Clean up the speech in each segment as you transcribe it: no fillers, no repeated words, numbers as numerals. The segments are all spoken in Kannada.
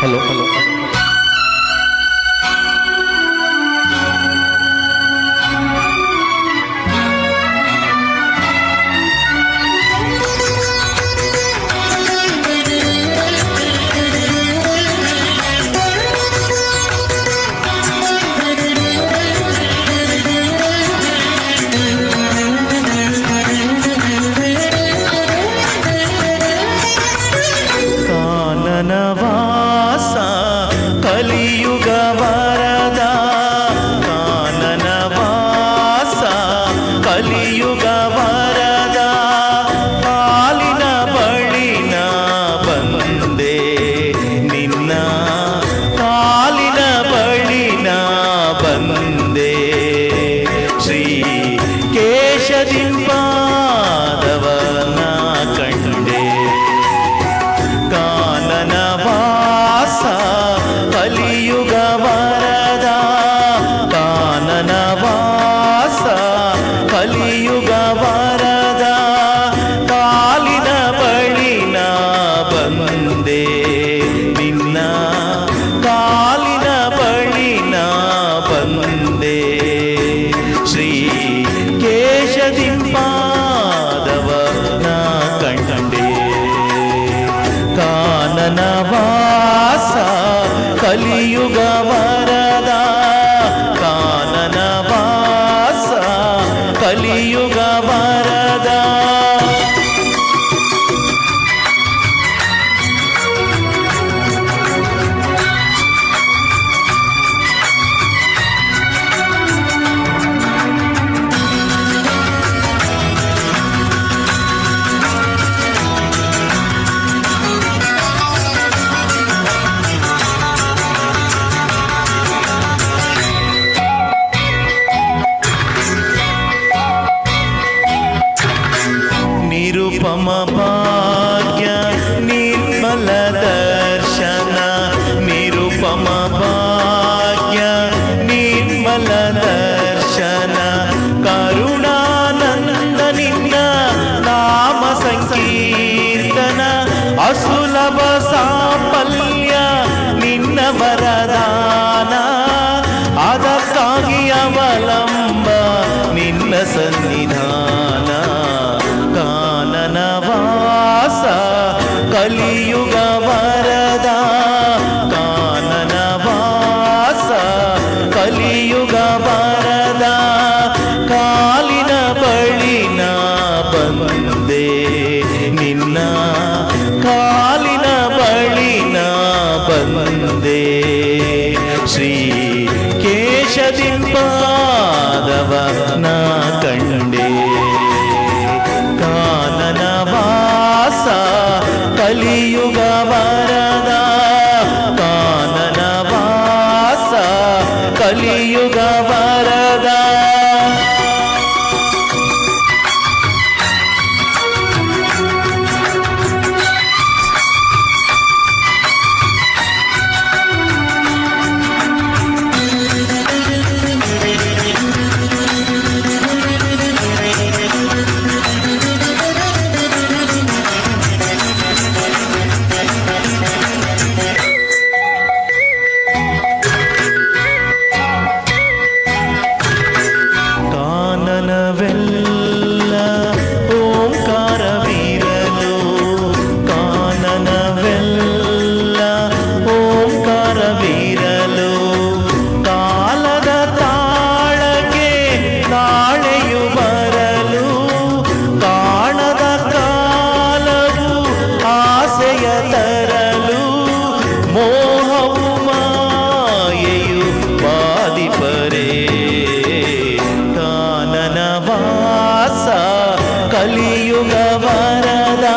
ಹಲೋ ಹಲೋ ಕಾನನವಾಸ ಕಲಿಯುಗ ವರದ ಕಾನನವಾಸ ಕಲಿಯುಗ ವರದ ಕಾಲಿನ ಬಳಿನ ಬಂದೆ ನಿನ್ನ ಕಾಲಿನ ಬಳಿನ ಬಂದೆ ಶ್ರೀ ಕೇಶದಿಂಪಾದವನ ಕಂಡೆ ಕಾನನವಾಸ ಕಲಿಯುಗ ವರದ ಕಾನನವಾಸ ಕಲಿಯುಗ ವರದ ಕಾಲಿನ ಬಳಿನ ಬಂದೆ ನಿನ್ನ ಕಾಲಿನ ಬಳಿನ ಬಂದೆ ಶ್ರೀ ಕೇಶದಿಂಪಾದವನ ಕಂಡೆ ಕಾನನವಾಸ ಕಲಿಯುಗ ವರದ ಕಾನನವಾಸ ಕಲಿಯುಗ ವರದ ನಿರುಪಮ ಭಾಗ್ಯ ನಿರ್ಮಲ ದರ್ಶನ ನಿರುಪಮ ಭಾಗ್ಯ ನಿರ್ಮಲ ದರ್ಶನ ಕರುಣಾನಂದ ನಿನ್ನ ನಾಮ ಸಂಕೀರ್ತನ ಅಸುಲಭ ಸಾಫಲ್ಯ ನಿನ್ನ ವರದಾನ ಅದಕ್ಕಾಗಿ ಅವಲಂಬ ನಿನ್ನ ಸನ್ನಿಧಾನ ಕಾನನವಾಸ ಕಲಿಯುಗ ವರದ ಕಾನನವಾಸ ಕಲಿಯುಗ ವರದ ಕಾಲಿನ ಬಳಿನ ಬಂದೆ ನಿನ್ನ ಕಾಲಿನ ಬಳಿನ ಬಂದೆ ಶ್ರೀ ಕೇಶದಿಂಪಾದವನ ಕಂಡೆ ಕಾನನವಾಸ ಕಲಿಯುಗ ವರದ ಕಾನನವಾಸ ಕಲಿಯುಗ ವರದ ಕಾನನವೆಲ್ಲ ಓಂಕಾರವಿರಲು ಕಾನನವೆಲ್ಲ ಓಂಕಾರವಿರಲು ಕಾಲದ ತಾಳಕ್ಕೆ ನಾಳೆಯು ಬರಲು ಕಾಣದ ಕಾಲವು ಆಸೆಯ ತರಲು ಮೋಹವು ಮಾಯೆಯು ಬಾದಿಪರೇ ಕಾನನವಾಸ ಕಲಿಯುಗ ವರದ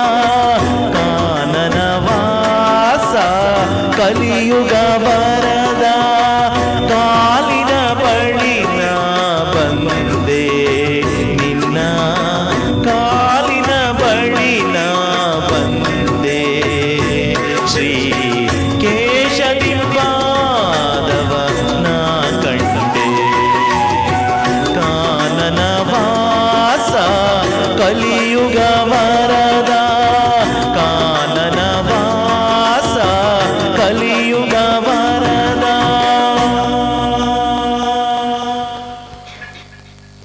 ಕಾನನವಾಸ ಕಲಿಯುಗ ವರದ